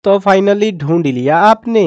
तो फाइनली ढूंढ लिया आपने।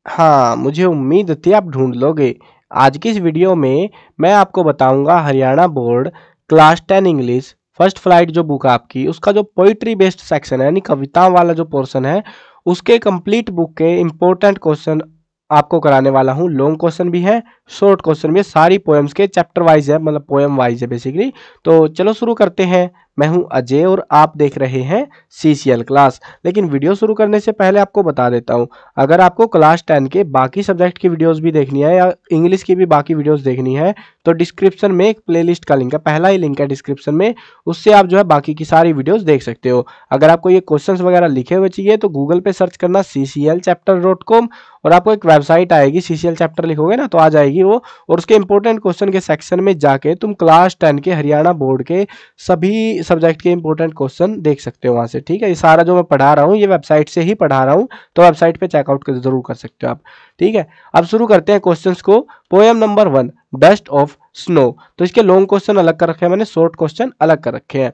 हाँ, मुझे उम्मीद थी आप ढूंढ लोगे। आज की इस वीडियो में मैं आपको बताऊंगा Haryana board class 10 English first flight जो बुक है आपकी, उसका जो पोइट्री बेस्ड सेक्शन है यानी कविताओं वाला जो पोर्शन है, उसके कंप्लीट बुक के इंपॉर्टेंट क्वेश्चन आपको कराने वाला हूँ। लॉन्ग क्वेश्चन भी है, शॉर्ट क्वेश्चन भी है, सारी पोएम्स के चैप्टर वाइज है, मतलब पोएम वाइज है बेसिकली। तो चलो शुरू करते हैं। मैं हूं अजय और आप देख रहे हैं सीसीएल क्लास। लेकिन वीडियो शुरू करने से पहले आपको बता देता हूं, अगर आपको क्लास 10 के बाकी सब्जेक्ट की वीडियोस भी देखनी है या इंग्लिश की भी बाकी वीडियोस देखनी है तो डिस्क्रिप्शन में एक प्लेलिस्ट का लिंक है, पहला ही लिंक है डिस्क्रिप्शन में, उससे आप जो है बाकी की सारी वीडियोस देख सकते हो। अगर आपको ये क्वेश्चंस वगैरह लिखे हुए चाहिए तो गूगल पे सर्च करना cclchapter.com और आपको एक वेबसाइट आएगी, सीसीएल चैप्टर लिखोगे ना तो आ जाएगी वो, और उसके इंपॉर्टेंट क्वेश्चन के सेक्शन में जाके तुम क्लास 10 के हरियाणा बोर्ड के सभी सब्जेक्ट के इंपॉर्टेंट क्वेश्चन देख सकते हो वहां से। ठीक है, ये सारा जो मैं पढ़ा रहा हूँ ये वेबसाइट से ही पढ़ा रहा हूँ, तो वेबसाइट पे चेकआउट कर जरूर कर सकते हो आप। ठीक है, अब शुरू करते हैं क्वेश्चंस को। Poem number 1 dust of snow, तो इसके लॉन्ग क्वेश्चन अलग कर रखे हैं मैंने, शॉर्ट क्वेश्चन अलग कर रखे हैं।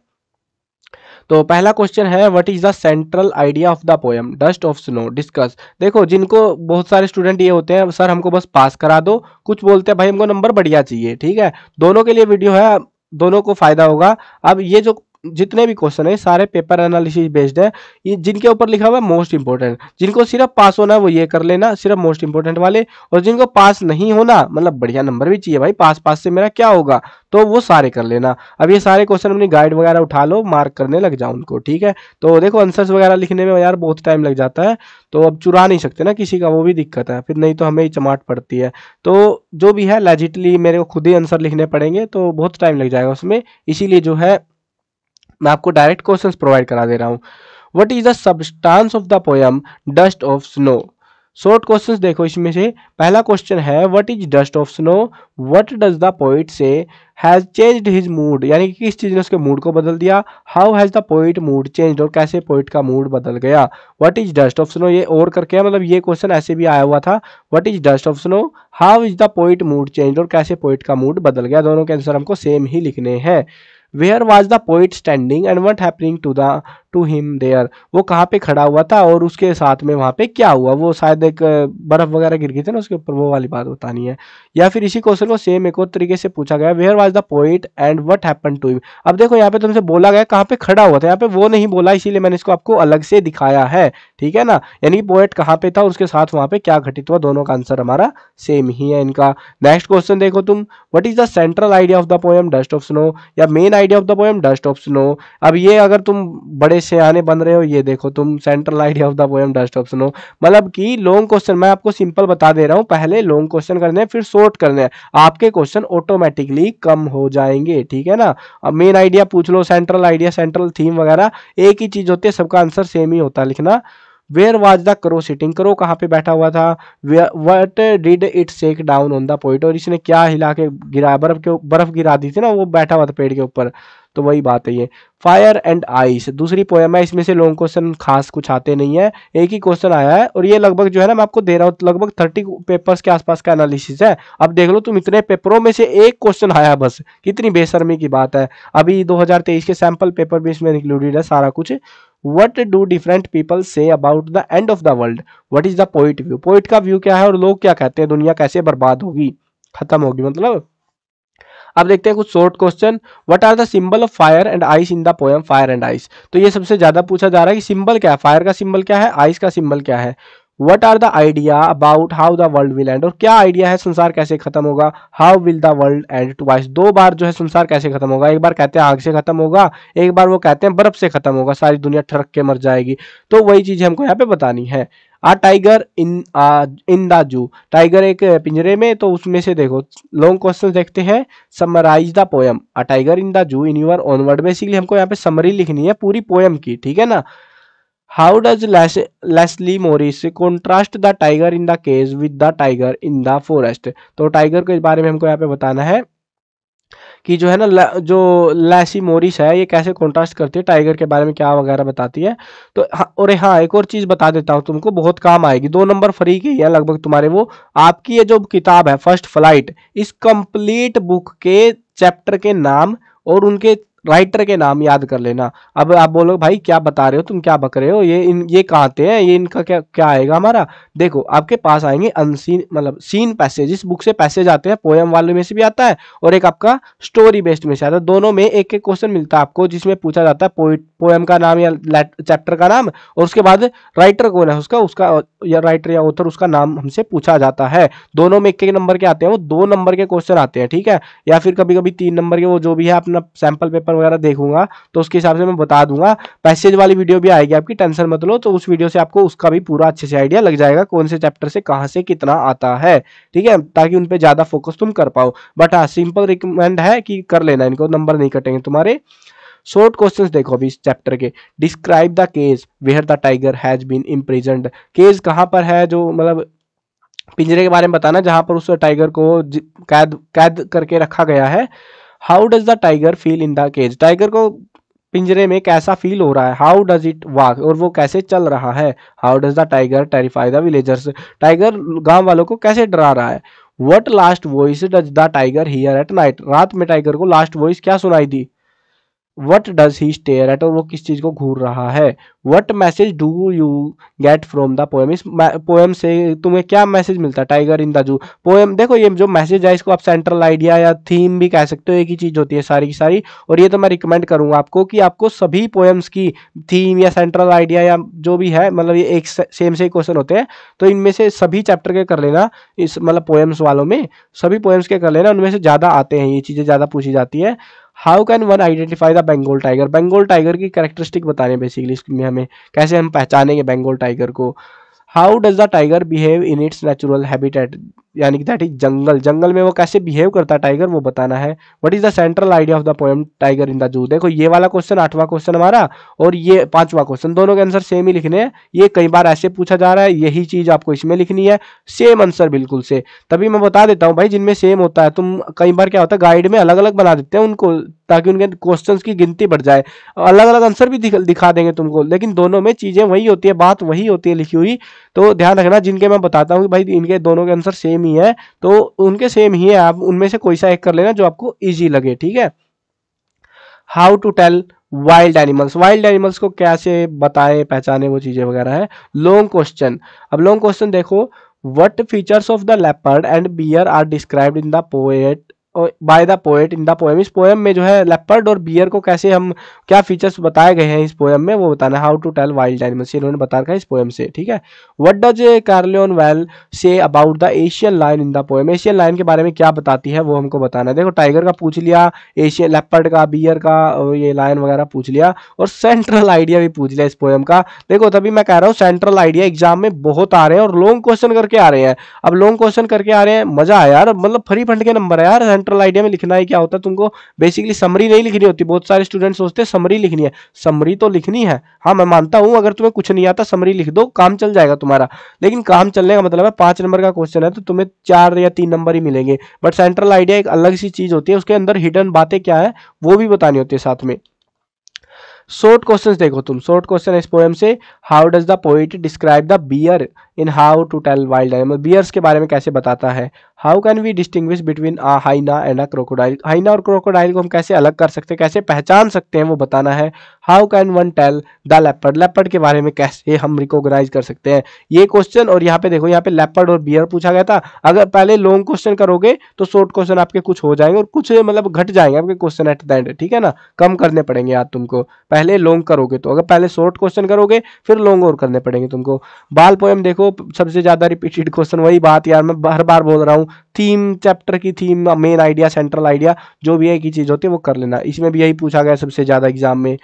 तो पहला क्वेश्चन है what is the central idea of the poem dust of snow, discuss. देखो, जिनको बहुत सारे स्टूडेंट ये होते हैं सर हमको बस पास करा दो, कुछ बोलते हैं भाई हमको नंबर बढ़िया चाहिए। ठीक है, दोनों के लिए वीडियो है, दोनों को फायदा होगा। अब ये जो जितने भी क्वेश्चन है सारे पेपर एनालिसिस बेस्ड है, ये जिनके ऊपर लिखा हुआ है मोस्ट इंपोर्टेंट, जिनको सिर्फ पास होना है वो ये कर लेना, सिर्फ मोस्ट इंपोर्टेंट वाले, और जिनको पास नहीं होना मतलब बढ़िया नंबर भी चाहिए भाई, पास पास से मेरा क्या होगा, तो वो सारे कर लेना। अब ये सारे क्वेश्चन अपनी गाइड वगैरह उठा लो, मार्क करने लग जाओ उनको। ठीक है, तो देखो आंसर्स वगैरह लिखने में यार बहुत टाइम लग जाता है, तो अब चुरा नहीं सकते ना किसी का, वो भी दिक्कत है फिर, नहीं तो हमें ही चमाट पड़ती है। तो जो भी है लेजिटली मेरे को खुद ही आंसर लिखने पड़ेंगे, तो बहुत टाइम लग जाएगा उसमें, इसीलिए जो है मैं आपको डायरेक्ट क्वेश्चंस प्रोवाइड करा दे रहा हूँ। What is the substance of the poem dust of snow. Short questions देखो, इसमें से पहला क्वेश्चन है what is dust of snow, what does the poet से, हैज चेंज्ड हिज मूड, यानी कि किस चीज ने उसके मूड को बदल दिया, how has the poet mood changed, और कैसे पोइट का मूड बदल गया। What is dust of snow ये और करके है, मतलब ये क्वेश्चन ऐसे भी आया हुआ था, what is dust of snow, how is the poet mood changed, और कैसे पोइट का मूड बदल गया। दोनों के आंसर हमको सेम ही लिखने हैं। Where was the poet standing and what happening to him there, वो कहाँ पे खड़ा हुआ था और उसके साथ में वहां पे क्या हुआ, वो शायद एक बर्फ वगैरह गिर गई थी ना उसके ऊपर, वो वाली बात बतानी है। या फिर इसी क्वेश्चन को सेम एक और तरीके से पूछा गया, where was the poet and what happen to him. अब देखो यहाँ पे तुमसे बोला गया कहाँ पे खड़ा हुआ था, यहाँ पे वो नहीं बोला, इसीलिए मैंने इसको आपको अलग से दिखाया है। ठीक है ना, यानी पोएट कहाँ पे था और उसके साथ वहां पे क्या घटित हुआ, दोनों का आंसर हमारा सेम ही है इनका। नेक्स्ट क्वेश्चन देखो तुम, what is the central idea of the poem dust of snow, या main idea of the poem dust of snow. अब ये अगर तुम बड़े सियाने बन रहे हो, ये देखो तुम central idea of the poem dust of snow, मतलब कि लॉन्ग क्वेश्चन मैं आपको सिंपल बता दे रहा हूं, पहले लॉन्ग क्वेश्चन करने हैं फिर शॉर्ट करने हैं, आपके क्वेश्चन ऑटोमेटिकली कम हो जाएंगे। ठीक है ना, अब मेन आइडिया पूछ लो, सेंट्रल आइडिया, सेंट्रल थीम वगैरह एक ही चीज होती है, सबका आंसर सेम ही होता है लिखना। Where was the crow sitting, crow कहाँ पे बैठा हुआ था, what did it shake down on the poet, और इसने क्या हिला के गिराया, बर्फ गिरा दी थी ना, वो बैठा हुआ था पेड़ के ऊपर, तो वही बात है ये। फायर एंड आइस दूसरी पोएम है, इसमें से लॉन्ग क्वेश्चन खास कुछ आते नहीं है, एक ही क्वेश्चन आया है, और ये लगभग जो है ना मैं आपको दे रहा हूँ लगभग 30 पेपर्स के आसपास का एनालिसिस है। अब देख लो तुम, इतने पेपरों में से एक क्वेश्चन आया बस, कितनी बेशर्मी की बात है। अभी 2023 के सैंपल पेपर भी इसमें इंक्लूडेड है सारा कुछ। What do different people say about the end of the world? What is the poet view? Poet का व्यू क्या है और लोग क्या कहते हैं, दुनिया कैसे बर्बाद होगी, खत्म होगी मतलब। अब देखते हैं कुछ short question. What are the symbol of fire and ice in the poem Fire and Ice, तो ये सबसे ज्यादा पूछा जा रहा है कि सिंबल क्या है, फायर का सिंबल क्या है, आइस का सिंबल क्या है। What are the idea about how the world will end, और क्या आइडिया है संसार कैसे खत्म होगा, how will the world end twice, दो बार जो है संसार कैसे खत्म होगा, एक बार कहते हैं आग से खत्म होगा, एक बार वो कहते हैं बर्फ से खत्म होगा, सारी दुनिया ठरक के मर जाएगी। तो वही चीज हमको यहाँ पे बतानी है। A tiger in the zoo, tiger एक पिंजरे में, तो उसमें से देखो लॉन्ग क्वेश्चन देखते हैं। Summarise the poem a tiger in the zoo in your own word, basically हमको यहाँ पे समरी लिखनी है पूरी पोएम की। ठीक है ना, how does Leslie Morris contrast the tiger in the cage with the tiger in the forest, तो टाइगर के बारे में हमको यहाँ पे बताना है कि जो है ना जो लैसी मोरिस है ये कैसे कॉन्ट्रास्ट करती है टाइगर के बारे में, क्या वगैरह बताती है। तो और हाँ एक और चीज बता देता हूँ तुमको, बहुत काम आएगी, 2 नंबर फ्री के हैं लगभग तुम्हारे वो। आपकी ये जो किताब है फर्स्ट फ्लाइट, इस कंप्लीट बुक के चैप्टर के नाम और उनके राइटर के नाम याद कर लेना। अब आप बोलो भाई क्या बता रहे हो तुम, क्या बक रहे हो, ये कहाँ आते हैं, ये इनका क्या क्या आएगा हमारा। देखो आपके पास आएंगे अनसीन मतलब सीन पैसेज, इस बुक से पैसेज आते हैं, पोएम वाले में से भी आता है और एक आपका स्टोरी बेस्ड में से आता है। दोनों में एक एक क्वेश्चन मिलता है आपको जिसमें पूछा जाता है पोएम का नाम या चैप्टर का नाम, और उसके बाद राइटर कौन है उसका उसका या राइटर या ऑथर उसका नाम हमसे पूछा जाता है। दोनों में एक एक नंबर के आते हैं, वो 2 नंबर के क्वेश्चन आते हैं, ठीक है, या फिर कभी कभी 3 नंबर के, वो जो भी है अपना सैंपल पेपर वगैरह देखूंगा तो उसके हिसाब से मैं बता दूंगा। पैसेज वाली वीडियो भी आएगी आपकी, टेंशन मत लो, तो उस वीडियो से आपको उसका भी पूरा अच्छे से आइडिया लग जाएगा कौन से चैप्टर से कहां से कितना आता है, ठीक है, ताकि उन पे ज्यादा फोकस तुम कर पाओ। बट हाँ सिंपल रिकमेंड है कि कर लेना, इनको नंबर नहीं कटेंगे तुम्हारे। शॉर्ट क्वेश्चंस देखो अभी इस चैप्टर के। Describe the case where the tiger has been imprisoned. Case कहां पर है, जो मतलब पिंजरे के बारे में बताना जहां पर उस टाइगर को कैद कैद करके रखा गया है। How does the tiger feel in the cage. Tiger को पिंजरे में कैसा फील हो रहा है। हाउ डज इट वॉक, और वो कैसे चल रहा है। How does the tiger terrify the villagers. Tiger गांव वालों को कैसे डरा रहा है। What last voice does the tiger hear at night. रात में टाइगर को लास्ट वॉइस क्या सुनाई दी। What does he stare at, और वो किस चीज को घूर रहा है। What message do you get from the poem. इस पोएम से तुम्हें क्या मैसेज मिलता है। टाइगर इन द जू। पोएम देखो ये जो मैसेज है इसको आप सेंट्रल आइडिया या थीम भी कह सकते हो, एक ही चीज होती है सारी की सारी। और ये तो मैं रिकमेंड करूंगा आपको कि आपको सभी पोएम्स की थीम या सेंट्रल आइडिया या जो भी है, मतलब ये एक सेम से क्वेश्चन होते हैं, तो इनमें से सभी चैप्टर के कर लेना, इस मतलब पोएम्स वालों में सभी पोएम्स के कर लेना, उनमें से ज्यादा आते हैं, ये चीजें ज्यादा पूछी जाती है। How can one identify the Bengal tiger. Bengal tiger की कैरेक्टरिस्टिक बताने बेसिकली इसमें हमें, कैसे हम पहचानेंगे बंगाल टाइगर को। How does the tiger behave in its natural habitat, यानी कि दैट इज जंगल। जंगल में वो कैसे बिहेव करता है टाइगर, वो बताना है। What is the central idea of the poem tiger in the जू। देखो ये वाला क्वेश्चन 8वां क्वेश्चन हमारा, और ये 5वां क्वेश्चन, दोनों के आंसर सेम ही लिखने हैं। ये कई बार ऐसे पूछा जा रहा है, यही चीज आपको इसमें लिखनी है, सेम आंसर बिल्कुल से। तभी मैं बता देता हूँ भाई, जिनमें सेम होता है, तुम कई बार क्या होता है गाइड में अलग अलग बना देते हैं उनको, ताकि उनके क्वेश्चंस की गिनती बढ़ जाए। अलग अलग आंसर भी दिखा देंगे तुमको, लेकिन दोनों में चीजें वही होती है, बात वही होती है लिखी हुई। तो ध्यान रखना, जिनके मैं बताता हूँ कि भाई इनके दोनों के आंसर सेम ही है, तो उनके सेम ही है, आप उनमें से कोई सा एक कर लेना जो आपको इजी लगे, ठीक है। How to tell wild animals. Wild animals को कैसे बताएं पहचाने, वो चीजें वगैरह है। Long question. अब लॉन्ग क्वेश्चन देखो। What features of the leopard and bear are described in the poet by the poet in the poem. इस पोएम में जो है लेपर्ड और बियर को कैसे हम, क्या फीचर्स बताए गए हैं इस पोएम में, वो बताना है। How to tell wild animals, इन्होंने बता रखा है इस पोएम से, ठीक है। What does Carolyn Wells say about the Asian lion in the poem. Asian lion के बारे में क्या बताती है वो हमको बताना है। देखो टाइगर का पूछ लिया, एशियन लेपर्ड का, बियर का, ये लायन वगैरह पूछ लिया, और सेंट्रल आइडिया भी पूछ लिया इस पोएम का। देखो तभी मैं कह रहा हूँ सेंट्रल आइडिया एग्जाम में बहुत आ रहे हैं, और लॉन्ग क्वेश्चन करके आ रहे हैं। अब लॉन्ग क्वेश्चन करके आ रहे हैं, मजा आया यार, मतलब फ्री फंड के नंबर है यार। सेंट्रल आइडिया में लिखना है क्या होता है तुमको, बेसिकली समरी नहीं लिखनी होती। बहुत सारे स्टूडेंट सोचते हैं समरी लिखनी है, समरी तो लिखनी है। हाँ मैं मानता हूं, अगर तुम्हें कुछ नहीं आता समरी लिख दो, काम चल जाएगा तुम्हारा। लेकिन काम चलने का मतलब है 5 नंबर का क्वेश्चन है तो तुम्हें 4 या 3 नंबर ही मिलेंगे। बट सेंट्रल आइडिया एक अलग सी चीज होती है, उसके अंदर हिडन बातें क्या है वो भी बतानी होती है साथ में। शॉर्ट क्वेश्चंस देखो तुम, शॉर्ट क्वेश्चन इस पोएम से। How does the poet describe the bear in how to tell wild animal. Bears के बारे में कैसे बताता है। How can we distinguish between a hyena and a crocodile. Hyena और क्रोकोडाइल को हम कैसे अलग कर सकते हैं, कैसे पहचान सकते हैं, वो बताना है। How can one tell the leopard. Leopard के बारे में कैसे हम रिकॉग्नाइज कर सकते हैं, ये क्वेश्चन। और यहाँ पे देखो, यहाँ पे लेपर्ड और बियर पूछा गया था। अगर पहले लॉन्ग क्वेश्चन करोगे तो शॉर्ट क्वेश्चन आपके कुछ हो जाएंगे, और कुछ मतलब घट जाएंगे आपके क्वेश्चन एट द एंड, ठीक है ना, कम करने पड़ेंगे याद तुमको। पहले लॉन्ग करोगे तो, अगर पहले शॉर्ट क्वेश्चन करोगे फिर लॉन्ग और करने पड़ेंगे तुमको। बाल पोएम देखो, सबसे ज्यादा रिपीटेड क्वेश्चन, वही बात यार मैं हर बार बोल रहा हूँ, थीम, चैप्टर की theme, main idea, central idea, जो भी एक ही चीज होती है वो कर लेना। इसमें भी यही पूछा गया सबसे ज्यादा एग्जाम में।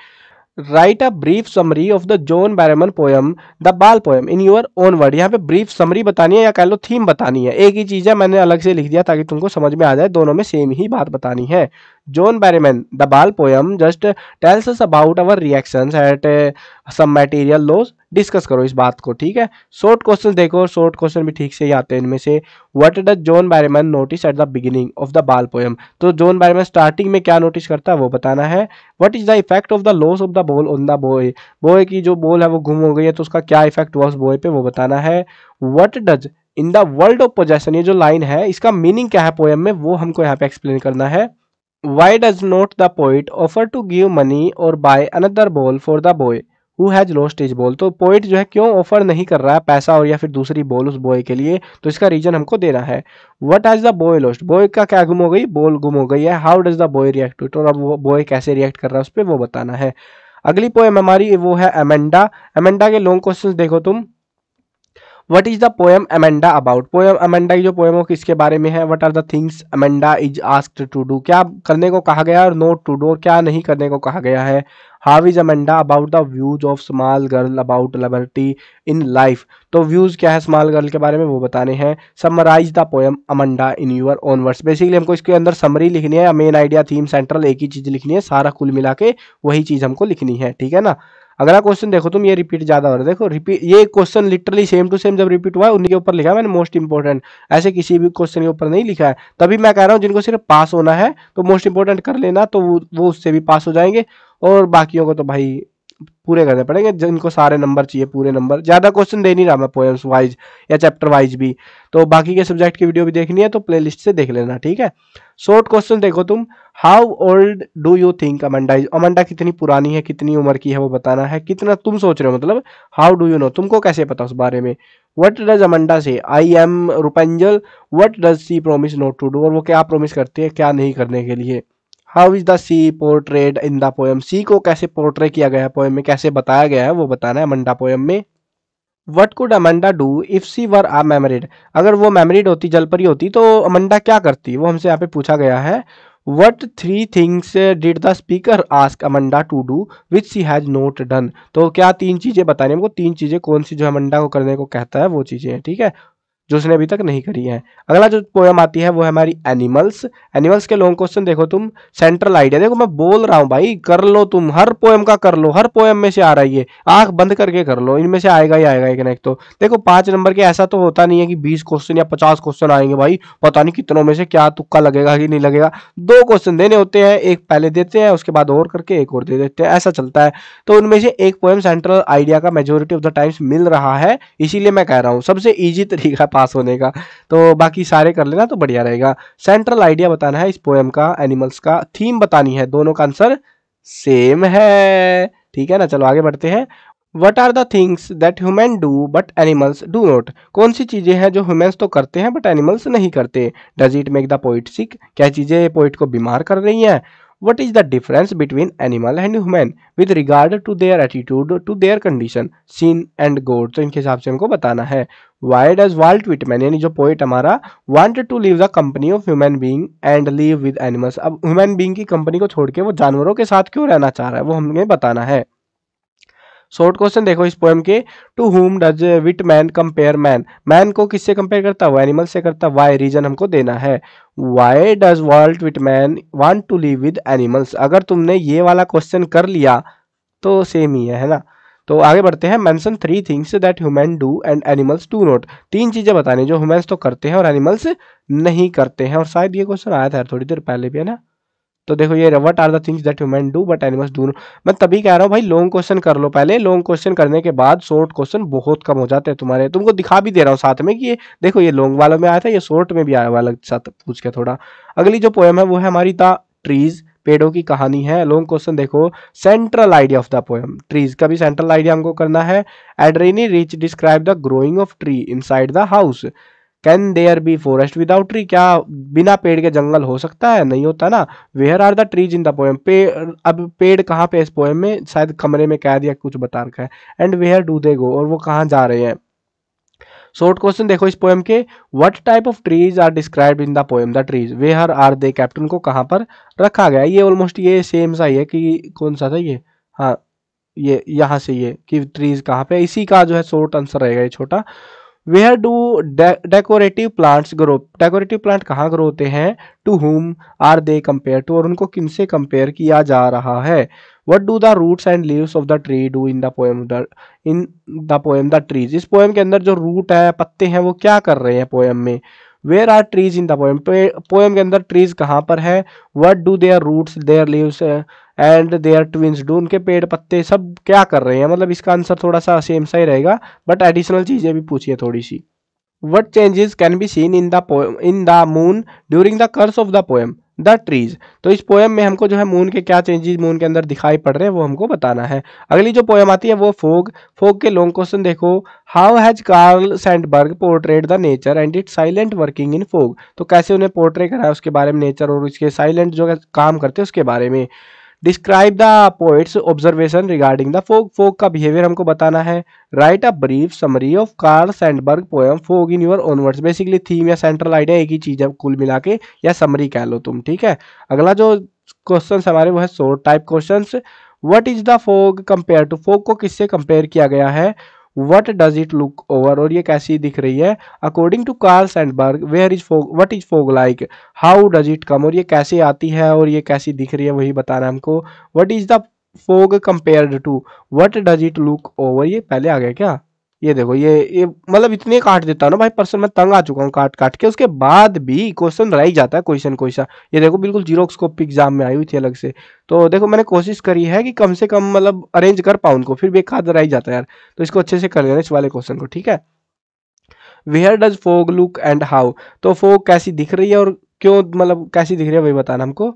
Write a brief summary of the John Berryman poem the ball poem in your own word. यहाँ पे ब्रीफ समरी बतानी है या कह लो थीम बतानी है, एक ही चीज है, मैंने अलग से लिख दिया ताकि तुमको समझ में आ जाए, दोनों में सेम ही बात बतानी है। John Berryman the ball poem just tells us about our reactions at some material loss. Discuss करो इस बात को, ठीक है। शॉर्ट क्वेश्चन देखो, शॉर्ट क्वेश्चन भी ठीक से ही आते हैं इनमें से। What does John Berryman notice at the beginning of the ball poem. तो जॉन बैरमन स्टार्टिंग में क्या नोटिस करता है वो बताना है। What is the effect of the loss of the ball on the boy. Boy की जो बॉल है वो गुम हो गई है तो उसका क्या इफेक्ट हुआ उस बॉय पे, वो बताना है। What does in the world of possession, ये जो लाइन है इसका मीनिंग क्या है पोएम में, वो हमको यहाँ पे एक्सप्लेन करना है। Why does not the poet offer to give money or buy another ball for the boy who has lost his ball? तो पोइट जो है क्यों ऑफर नहीं कर रहा है पैसा और या फिर दूसरी बॉल उस बॉय के लिए, तो इसका रीजन हमको देना है। What has the boy lost? Boy का क्या गुम हो गई, बॉल गुम हो गई है। How does the boy react to it? और अब वो बॉय कैसे रिएक्ट कर रहा है उस पर वो बताना है। अगली पोएम हमारी वो है अमेंडा। अमेंडा के लॉन्ग क्वेश्चन देखो तुम। What is the poem Amanda about? Poem Amanda की जो पोएम हो किसके बारे में है। What are the things Amanda is asked to do? क्या करने को कहा गया है और नोट टू डू, और क्या नहीं करने को कहा गया है। How is Amanda about the views of small girl about liberty in life? तो व्यूज क्या है स्मॉल गर्ल के बारे में वो बताने हैं। Summarise the poem Amanda in your own words? Basically हमको इसके अंदर समरी लिखनी है, मेन आइडिया थीम सेंट्रल एक ही चीज लिखनी है, सारा कुल मिला के वही चीज हमको लिखनी है, ठीक है ना। अगला क्वेश्चन देखो तुम, ये रिपीट ज्यादा हो रहा है, देखो रिपीट, ये question literally same to same जब रिपीट हुआ है उनके ऊपर लिखा है मैंने मोस्ट इंपोर्टेंट, ऐसे किसी भी क्वेश्चन के ऊपर नहीं लिखा है। तभी मैं कह रहा हूँ जिनको सिर्फ पास होना है तो मोस्ट इंपोर्टेंट कर लेना, तो वो उससे भी पास हो जाएंगे, और बाकियों को तो भाई पूरे करने पड़ेंगे, जिनको सारे नंबर चाहिए पूरे नंबर। ज्यादा क्वेश्चन दे नहीं रहा मैं पोएम्स वाइज या चैप्टर वाइज भी, तो बाकी के सब्जेक्ट की वीडियो भी देखनी है तो प्लेलिस्ट से देख लेना, ठीक है। शॉर्ट क्वेश्चन देखो तुम। How old do you think Amanda is? Amanda कितनी पुरानी है, कितनी उम्र की है वो बताना है। कितना तुम सोच रहे हो, मतलब हाउ डू यू नो, तुमको कैसे पता उस बारे में। What does Amanda say? I am Rapunzel. What does she promise not to do? और वो क्या प्रोमिस करती है क्या नहीं करने के लिए। How is the sea portrayed in the poem? Sea को कैसे पोर्ट्रे किया गया है पोएम में, कैसे बताया गया है वो बताना है अमेंडा पोएम में। What could Amanda do if she were a mermaid? अगर वो मैमरिड होती, जलपरी होती, तो अमेंडा क्या करती, वो हमसे यहाँ पे पूछा गया है। What three things did the speaker ask Amanda to do which she has not done? तो क्या तीन चीजें बतानी हमको, तीन चीजें कौन सी जो अमेंडा को करने को कहता है वो चीजें हैं, ठीक है, जो उसने अभी तक नहीं करी है। अगला जो पोएम आती है वो है हमारी एनिमल्स। एनिमल्स के लॉन्ग क्वेश्चन देखो तुम। सेंट्रल आइडिया देखो, मैं बोल रहा हूँ भाई कर लो तुम, हर पोएम का कर लो, हर पोएम में से आ रहा है ये, आंख बंद करके कर लो, इनमें से आएगा ही आएगा एक ना एक। तो देखो 5 नंबर के ऐसा तो होता नहीं है कि 20 क्वेश्चन या 50 क्वेश्चन आएंगे भाई, पता नहीं कितनों में से क्या तुक्का लगेगा कि नहीं लगेगा। 2 क्वेश्चन देने होते हैं, एक पहले देते हैं उसके बाद और करके एक और दे देते हैं, ऐसा चलता है। तो उनमें से एक पोएम सेंट्रल आइडिया का मेजोरिटी ऑफ द टाइम्स मिल रहा है, इसीलिए मैं कह रहा हूँ सबसे ईजी तरीका पास होने का, तो बाकी सारे कर लेना तो बढ़िया रहेगा। सेंट्रल आइडिया बताना है इस पोएम का, एनिमल्स का थीम बतानी है, दोनों का आंसर सेम है, ठीक है ना। चलो आगे बढ़ते हैं। What are the things that human do but animals do not? कौन सी चीजें हैं जो ह्यूमंस तो करते हैं बट एनिमल्स नहीं करते। Does it make the poet sick? क्या चीजें पोइट को बीमार कर रही हैं। What is the difference between animal and human with regard to their attitude to their condition, sin and God? तो इनके हिसाब से हमको बताना है। Why does Walt Whitman यानी जो पोइट हमारा wanted to leave the company of human being and live with animals? अब ह्यूमन बीइंग की कंपनी को छोड़ के वो जानवरों के साथ क्यों रहना चाह रहा है वो हमें बताना है। शॉर्ट क्वेश्चन देखो इस पोएम के। To whom does Whitman compare man? Man को किससे कंपेयर करता है, वो एनिमल से करता है। वाई रीजन हमको देना है। Why does Walt Whitman want to live with animals? अगर तुमने ये वाला क्वेश्चन कर लिया तो सेम ही है ना। तो आगे बढ़ते हैं। Mention 3 things that human do and animals do not? 3 चीजें बतानी जो ह्यूमंस तो करते हैं और एनिमल्स नहीं करते हैं, और शायद ये क्वेश्चन आया था थोड़ी देर पहले भी, है ना। तो देखो ये what are the things that human do but animals do not. मैं तभी कह रहा हूँ भाई लॉन्ग क्वेश्चन कर लो पहले, लॉन्ग क्वेश्चन करने के बाद शॉर्ट क्वेश्चन बहुत कम हो जाते हैं तुम्हारे। तुमको दिखा भी दे रहा हूँ साथ में कि ये देखो ये लॉन्ग वालों में आया था, ये शॉर्ट में भी आया हुआ अलग साथ पूछ के थोड़ा। अगली जो पोएम है वो है हमारी द ट्रीज, पेड़ों की कहानी है। लॉन्ग क्वेश्चन देखो। Central idea of the poem trees का भी सेंट्रल आइडिया हमको करना है। Adrienne Rich describe the growing of tree inside the house. Can there be forest without tree? क्या बिना पेड़ के जंगल हो सकता है, नहीं होता ना। Where are the trees in the poem? अब पेड़ कहाँ पे इस पोएम में, शायद कमरे में कैद या कुछ बता रखा है। एंड वेयर डू दे गो? और वो कहाँ जा रहे हैं। शॉर्ट क्वेश्चन देखो इस पोएम के। What type of trees are described in the poem the trees? Where are they kept? उनको कहाँ पर रखा गया। ये ऑलमोस्ट ये सेम सा ही है कि कौन सा था ये, हाँ ये यहाँ से ये कि ट्रीज कहाँ पे, इसी का जो है शॉर्ट आंसर रहेगा ये छोटा। Where do decorative plants grow? Decorative plant कहाँ ग्रो होते हैं। To whom are they compare to? और उनको किनसे कंपेयर किया जा रहा है। What do the roots and leaves of the tree do in the poem the trees? इस पोएम के अंदर जो रूट है पत्ते हैं वो क्या कर रहे हैं पोएम में। Where are trees in the poem? Poem के अंदर ट्रीज कहाँ पर है। What do their roots their leaves and their twins do? उनके पेड़ पत्ते सब क्या कर रहे हैं। मतलब इसका आंसर थोड़ा सा सेम सा ही रहेगा बट एडिशनल चीजें भी पूछिए थोड़ी सी। What changes can be seen in the moon during the course of the poem? The trees. तो इस पोएम में हमको जो है मून के क्या चेंजेस मून के अंदर दिखाई पड़ रहे हैं वो हमको बताना है। अगली जो पोएम आती है वो फोग। फोग के लॉन्ग क्वेश्चन देखो, how has Karl Sandberg portrait the nature and it silent working in fog. तो कैसे उन्हें पोर्ट्रेट करा है उसके बारे में, नेचर और उसके साइलेंट जो काम करते हैं उसके बारे में। Describe the poets observation regarding the fog. Fog का बिहेवियर हमको बताना है। Right a brief summary of Karl Sandberg poem fog in your own words. Basically theme या सेंट्रल आइडिया एक ही चीज है कुल मिला के, या समरी कह लो तुम, ठीक है। अगला जो क्वेश्चन हमारे वो है short type question. What is the fog compare to. Fog को किससे कंपेयर किया गया है। What does it look over, और ये कैसी दिख रही है। According to Carl Sandburg where is fog, what is fog like, how does it come, और ये कैसे आती है और ये कैसी दिख रही है वही बताना है हमको। What is the fog compared to, what does it look over, ये पहले आ गया क्या। ये देखो ये मतलब इतने काट देता हूँ ना भाई पर्सन, मैं तंग आ चुका हूँ काट काट के, उसके बाद भी क्वेश्चन रह ही जाता है क्वेश्चन कोई सा। ये देखो बिल्कुल जीरोक्स कॉपी एग्जाम में आई हुई थी अलग से। तो देखो मैंने कोशिश करी है कि कम से कम मतलब अरेंज कर पाऊँ उनको, फिर भी एक आध रह ही जाता है यार। तो इसको अच्छे से कर लेना इस वाले क्वेश्चन को, ठीक है। Where does fog look and how. तो फोग कैसी दिख रही है और क्यों, मतलब कैसी दिख रही है वही बताना हमको।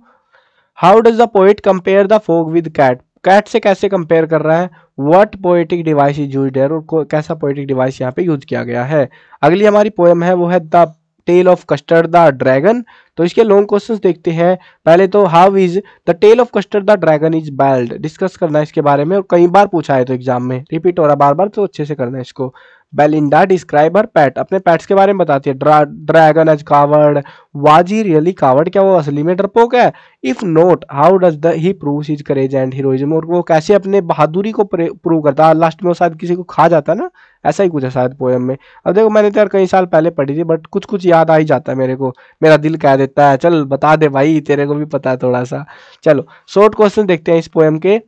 How does the poet compare the fog with cat. Cat से कैसे कंपेयर कर रहा है। What poetic device is used है, और कैसा पोएटिक डिवाइस यहाँ पे यूज किया गया है। अगली हमारी पोएम है वो है the tale of Custard the dragon. तो इसके लॉन्ग क्वेश्चंस देखते हैं। पहले तो how is the tale of Custard the dragon is ballad, discuss करना है इसके बारे में, और कई बार पूछा है तो एग्जाम में रिपीट हो रहा है बार बार, तो अच्छे से करना है इसको। बेलिंडा डिस्क्राइब हर पैट, अपने पैट्स के बारे में बताती है। Dragon as coward, was he really coward, क्या वो असली में डरपोक है। If not how does the he prove his courage and heroism, और वो कैसे अपने बहादुरी को प्रूव करता है, लास्ट में वो शायद किसी को खा जाता है ना, ऐसा ही कुछ है शायद पोएम में। अब देखो मैंने तो यार कई साल पहले पढ़ी थी, बट कुछ कुछ याद आ ही जाता है मेरे को, मेरा दिल कह देता है चल बता दे भाई, तेरे को भी पता है थोड़ा सा। चलो शॉर्ट क्वेश्चन देखते हैं इस पोएम के।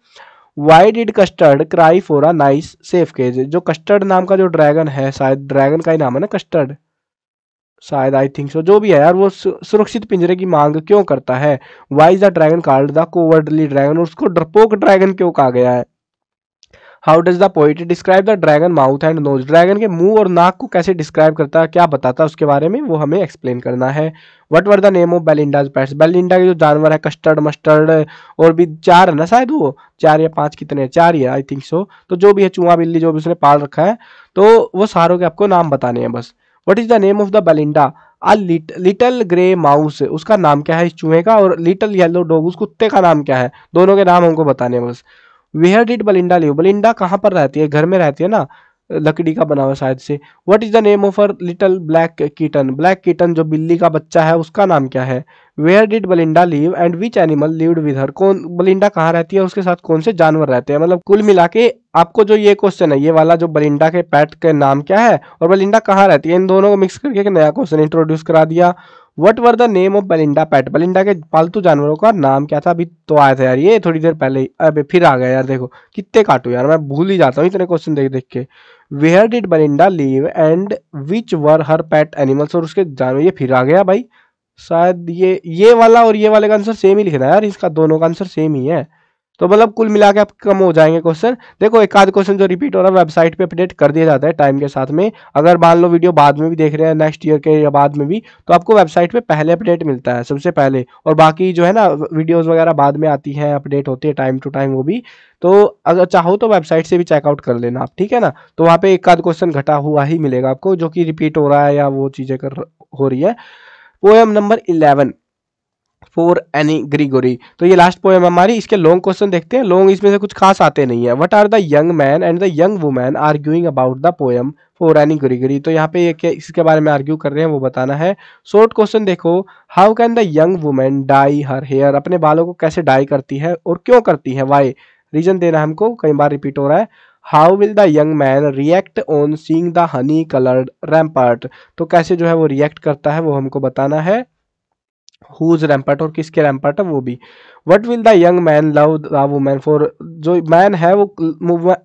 Why did Custard cry for a nice safe cage. जो कस्टर्ड नाम का जो ड्रैगन है, शायद ड्रैगन का ही नाम है ना कस्टर्ड, शायद आई थिंक सो, जो भी है यार, वो सुरक्षित पिंजरे की मांग क्यों करता है। Why is the dragon called the cowardly dragon, उसको डरपोक ड्रैगन क्यों कहा गया है। How does the poet describe the dragon mouth and nose. Dragon के मुंह और नाक को कैसे डिस्क्राइब करता है, क्या बताता है उसके बारे में, वो हमें एक्सप्लेन करना है। What were the name of Belinda's pets. Belinda के जो जानवर है कस्टर्ड मस्टर्ड और भी चार है ना शायद, वो 4 या 5 कितने, 4 ही है आई थिंक सो। तो जो भी है चूहा बिल्ली जो भी उसने पाल रखा है, तो वो सारों के आपको नाम बताने हैं बस। What is the name of the Belinda. A little grey mouse, उसका नाम क्या है इस चूहे का, और लिटल येलो डॉग उस कुत्ते का नाम क्या है, दोनों के नाम हमको बताने हैं बस। Where did Belinda live. Belinda कहाँ पर रहती है, घर में रहती है ना, लकड़ी का बना हुआ शायद से। What is the name of her little black kitten. Black kitten जो बिल्ली का बच्चा है उसका नाम क्या है। Where did Belinda live and which animal lived with her. कौन बलिंडा कहाँ रहती है, उसके साथ कौन से जानवर रहते हैं। मतलब कुल मिला के आपको जो ये क्वेश्चन है, ये वाला जो बलिंडा के पेट के नाम क्या है और बलिंडा कहाँ रहती है, इन दोनों को मिक्स करके एक नया क्वेश्चन इंट्रोड्यूस करा दिया। What were the name of Belinda pet. Belinda के पालतू जानवरों का नाम क्या था, अभी तो आया था यार ये थोड़ी देर पहले ही, अबे फिर आ गया यार, देखो कितने काटू यार, मैं भूल ही जाता हूँ इतने क्वेश्चन देख देख के। Where did Belinda live and which were her pet animals, और उसके जानवर, ये फिर आ गया भाई, शायद ये वाला और ये वाले का आंसर सेम ही लिखना है यार, इसका दोनों का आंसर सेम ही है। तो मतलब कुल मिला के आप कम हो जाएंगे क्वेश्चन। देखो एक आध क्वेश्चन जो रिपीट हो रहा है वेबसाइट पे अपडेट कर दिया जाता है टाइम के साथ में। अगर मान लो वीडियो बाद में भी देख रहे हैं नेक्स्ट ईयर के या बाद में भी, तो आपको वेबसाइट पे पहले अपडेट मिलता है सबसे पहले, और बाकी जो है ना वीडियोस वगैरह बाद में आती हैं, अपडेट होती है टाइम टू टाइम वो भी। तो अगर चाहो तो वेबसाइट से भी चेकआउट कर लेना आप, ठीक है ना। तो वहाँ पे एक आध क्वेश्चन घटा हुआ ही मिलेगा आपको जो कि रिपीट हो रहा है या वो चीज़ें हो रही है। Poem number 11 for Anne Gregory. तो ये लास्ट पोएम हमारी, इसके लॉन्ग क्वेश्चन देखते हैं। लॉन्ग इसमें से कुछ खास आते नहीं है। What are the young man and the young woman arguing about the poem for Anne Gregory. तो यहाँ पे ये इसके बारे में आर्ग्यू कर रहे हैं वो बताना है। शॉर्ट क्वेश्चन देखो, how can the young women dye her hair. अपने बालों को कैसे डाई करती है और क्यों करती है, वाई, रीजन देना हमको, कई बार रिपीट हो रहा है। How will the young man react on seeing the honey coloured rampart. तो कैसे जो है वो रिएक्ट करता है वो हमको बताना है। हुज रैम्पार्ट, और किसके रैम्पार्ट है वो भी। What will the young man love the woman for. जो मैन है वो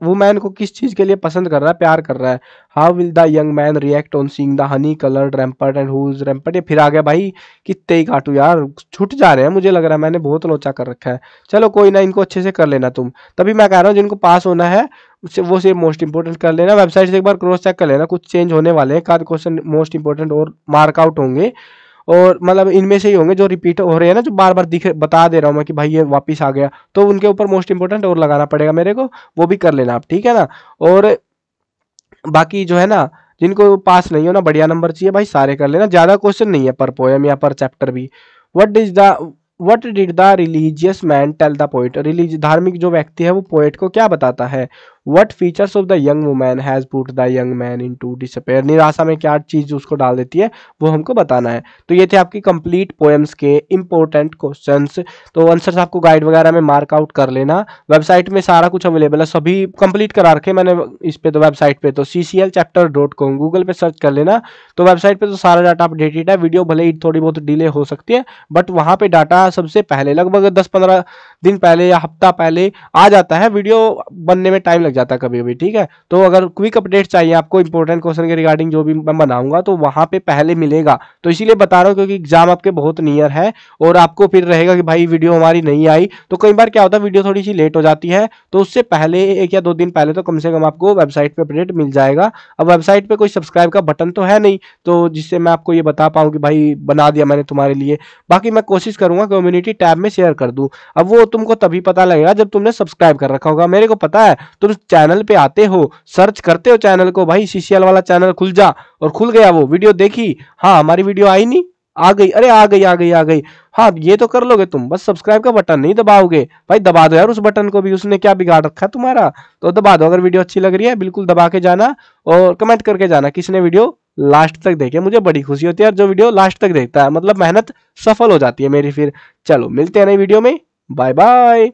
वुमैन को किस चीज के लिए पसंद कर रहा है, प्यार कर रहा है। How will the young man react on seeing the honey coloured rampart and whose rampart. ये फिर आ गया भाई, कितने ही काटू यार, छूट जा रहे हैं मुझे लग रहा है, मैंने बहुत लोचा कर रखा है। चलो कोई ना, इनको अच्छे से कर लेना तुम, तभी मैं कह रहा हूँ जिनको पास होना है वो से मोस्ट इंपोर्टेंट कर लेना। वेबसाइट से एक बार क्रॉस चेक कर लेना, कुछ चेंज होने वाले हैं, एक आध क्वेश्चन मोस्ट इंपोर्टेंट और मार्क आउट होंगे। और मतलब इनमें से ही होंगे जो रिपीट हो रहे हैं ना, जो बार बार दिख बता दे रहा हूँ मैं कि भाई ये वापस आ गया, तो उनके ऊपर मोस्ट इंपोर्टेंट और लगाना पड़ेगा मेरे को, वो भी कर लेना आप, ठीक है ना। और बाकी जो है ना, जिनको पास नहीं हो ना, बढ़िया नंबर चाहिए भाई, सारे कर लेना, ज्यादा क्वेश्चन नहीं है पर पोएम या पर चैप्टर भी। What did the religious man tell the poet, religious धार्मिक जो व्यक्ति है वो पोएट को क्या बताता है। What features of the young woman has put the young man into despair, निराशा में क्या चीज उसको डाल देती है, वो हमको बताना है। तो ये थे आपकी कंप्लीट पोएम्स के इंपॉर्टेंट क्वेश्चंस। तो आंसर्स आपको गाइड वगैरह में मार्क आउट कर लेना, वेबसाइट में सारा कुछ अवेलेबल है, सभी कंप्लीट करा रखे मैंने इस पे, तो वेबसाइट पे तो cclchapter.com गूगल पे सर्च कर लेना, तो वेबसाइट पे तो सारा डाटा अपडेटेड है। वीडियो भले ही थोड़ी बहुत डिले हो सकती है, बट वहां पे डाटा सबसे पहले लगभग 10-15 दिन पहले या हफ्ता पहले आ जाता है, वीडियो बनने में टाइम लग जाता है कभी कभी, ठीक है। तो अगर क्विक अपडेट चाहिए आपको इंपॉर्टेंट क्वेश्चन के रिगार्डिंग जो भी मैं बनाऊंगा, तो वहां पे पहले मिलेगा। तो इसीलिए बता रहा हूँ क्योंकि एग्जाम आपके बहुत नियर है, और आपको फिर रहेगा कि भाई वीडियो हमारी नहीं आई, तो कई बार क्या होता है वीडियो थोड़ी सी लेट हो जाती है, तो उससे पहले 1 या 2 दिन पहले तो कम से कम आपको वेबसाइट पे अपडेट मिल जाएगा। अब वेबसाइट पे कोई सब्सक्राइब का बटन तो है नहीं, तो जिससे मैं आपको ये बता पाऊँ कि भाई बना दिया मैंने तुम्हारे लिए। बाकी मैं कोशिश करूंगा कम्युनिटी टैब में शेयर कर दूं, अब वो तुमको तभी पता लगेगा जब तुमने सब्सक्राइब कर रखा होगा। मेरे को पता है तुम चैनल पे आते हो, सर्च करते हो चैनल को, भाई सीसीएल वाला चैनल खुल जा, और खुल गया, वो वीडियो देखी, हाँ हमारी वीडियो आई नहीं, आ गई, अरे आ गई आ गई आ गई, हाँ ये तो कर लोगे तुम, बस सब्सक्राइब का बटन नहीं दबाओगे, भाई दबा दो यार उस बटन को भी, उसने क्या बिगाड़ रखा है तुम्हारा, तो दबा दो। अगर वीडियो अच्छी लग रही है बिल्कुल दबा के जाना, और कमेंट करके जाना किसने वीडियो लास्ट तक देखे, मुझे बड़ी खुशी होती है यार जो वीडियो लास्ट तक देखता है, मतलब मेहनत सफल हो जाती है मेरी फिर। चलो मिलते हैं नई वीडियो में, बाय बाय।